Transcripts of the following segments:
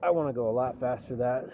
I want to go a lot faster than that.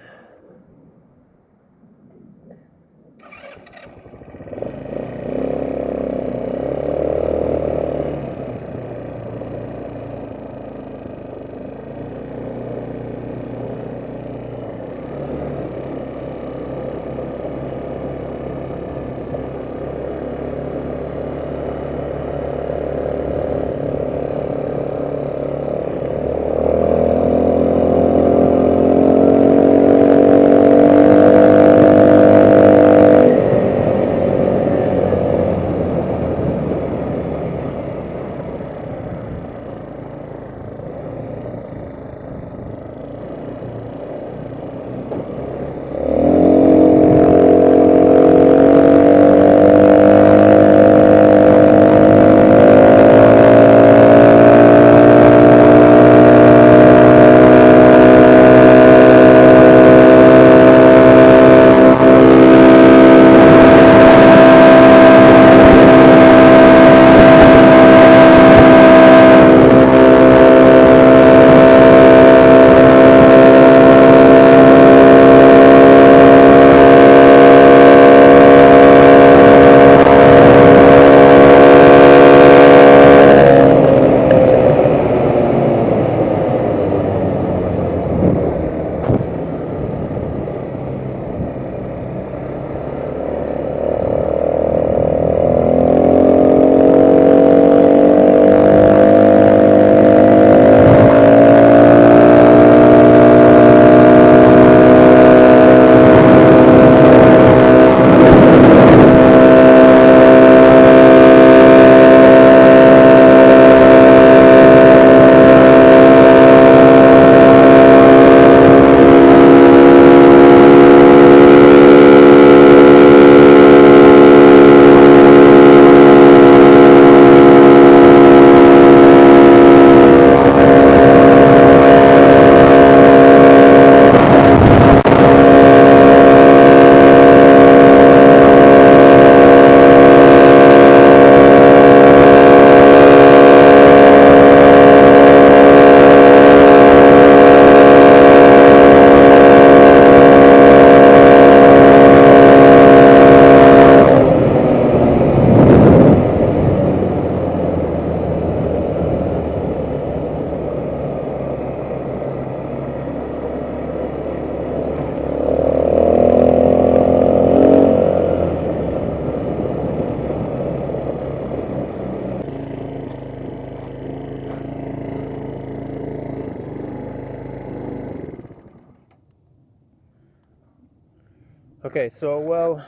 Okay, so well,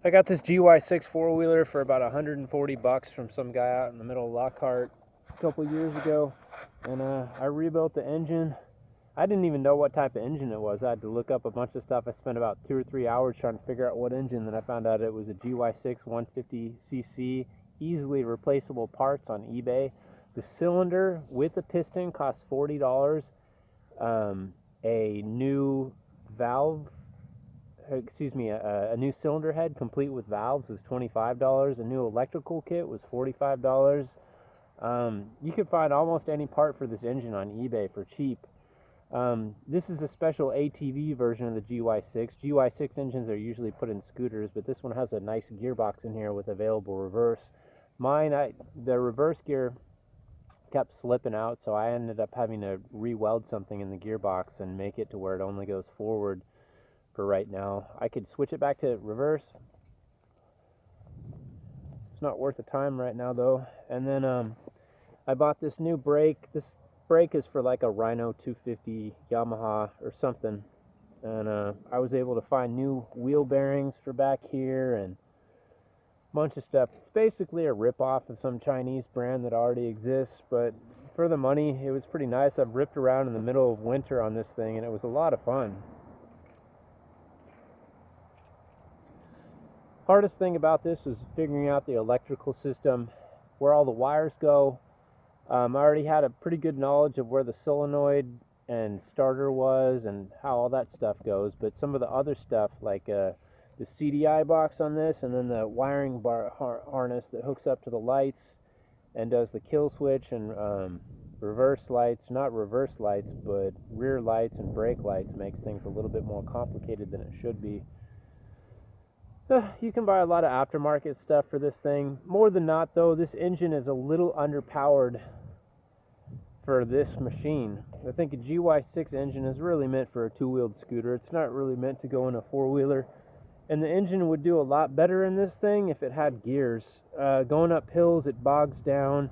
I got this GY6 four-wheeler for about $140 from some guy out in the middle of Lockhart a couple years ago, and I rebuilt the engine. I didn't even know what type of engine it was. I had to look up a bunch of stuff. I spent about 2 or 3 hours trying to figure out what engine. Then I found out it was a GY6 150cc, easily replaceable parts on eBay. The cylinder with the piston cost $40. A new valve, a new cylinder head complete with valves was $25. A new electrical kit was $45. You could find almost any part for this engine on eBay for cheap. This is a special ATV version of the GY6. GY6 engines are usually put in scooters, but this one has a nice gearbox in here with available reverse. The reverse gear kept slipping out, so I ended up having to re-weld something in the gearbox and make it to where it only goes forward for right now. I could switch it back to reverse. It's not worth the time right now though. And then I bought this new brake. This brake is for like a Rhino 250 Yamaha or something, and I was able to find new wheel bearings for back here and a bunch of stuff. It's basically a rip-off of some Chinese brand that already exists, but for the money it was pretty nice. I've ripped around in the middle of winter on this thing and it was a lot of fun. Hardest thing about this was figuring out the electrical system, where all the wires go. I already had a pretty good knowledge of where the solenoid and starter was and how all that stuff goes, but some of the other stuff like the CDI box on this, and then the wiring bar harness that hooks up to the lights and does the kill switch and reverse lights, not reverse lights, but rear lights and brake lights makes things a little bit more complicated than it should be. You can buy a lot of aftermarket stuff for this thing. More than not, though, this engine is a little underpowered for this machine. I think a GY6 engine is really meant for a two-wheeled scooter. It's not really meant to go in a four-wheeler. And the engine would do a lot better in this thing if it had gears. Going up hills, it bogs down.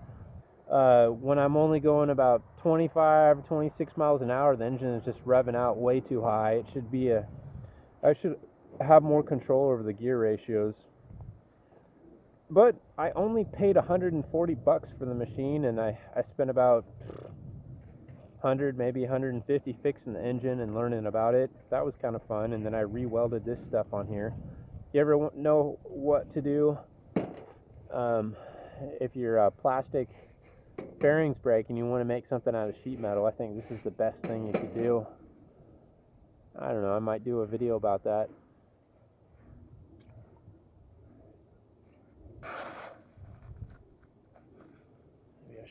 When I'm only going about 25, 26 miles an hour, the engine is just revving out way too high. I should have more control over the gear ratios. But I only paid $140 for the machine, and I spent about 100, maybe 150 fixing the engine and learning about it. That was kind of fun. And then I re-welded this stuff on here. You ever know what to do if your plastic bearings break and you want to make something out of sheet metal? I think this is the best thing you could do. I don't know, I might do a video about that.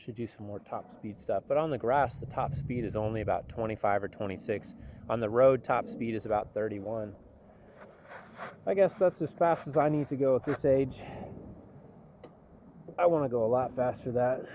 Should do some more top speed stuff, but on the grass the top speed is only about 25 or 26. On the road, top speed is about 31. I guess that's as fast as I need to go at this age. I want to go a lot faster than that.